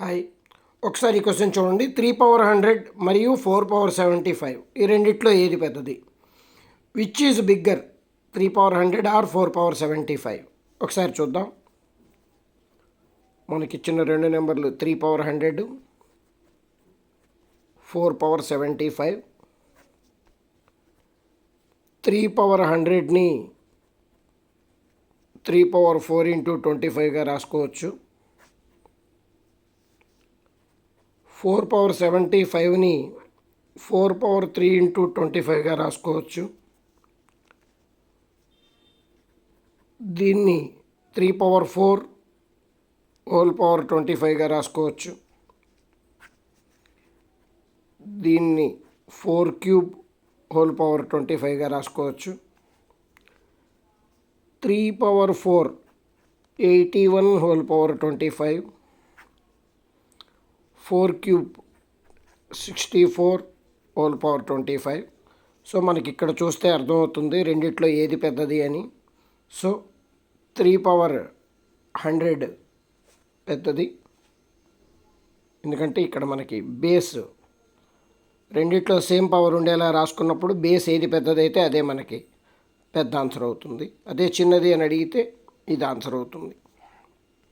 Hi, ఒకసారి ఈ question చూడండి. 3 పవర్ 100 మరియు 4 పవర్ 75 ఈ రెండిట్లో ఏది పెద్దది? Which is bigger, 3 power 100 or 4 power 75? ఒకసారి చూద్దాం. మనకిచ్చిన రెండు నెంబర్లు 3 పవర్ 100, 4 పవర్ 75. 3 పవర్ 100ని 3 పవర్ 4 × 25గా రాసుకోవచ్చు. 4 పవర్ 75ని 4 పవర్ 3 × 25గా రాసుకోవచ్చు. దీన్ని 3 పవర్ 4 × 25గా రాసుకోవచ్చు. దీన్ని 4³ రాసుకోవచ్చు. 3 పవర్ 4 81 4³ 64 సో మనకి ఇక్కడ చూస్తే అర్థమవుతుంది రెండిట్లో ఏది పెద్దది అని. సో 3 పవర్ 100 పెద్దది, ఎందుకంటే ఇక్కడ మనకి బేస్ రెండిట్లో సేమ్ పవర్ ఉండేలా రాసుకున్నప్పుడు బేస్ ఏది పెద్దదైతే అదే మనకి పెద్ద ఆన్సర్ అవుతుంది. అదే చిన్నది అని అడిగితే ఇది ఆన్సర్ అవుతుంది.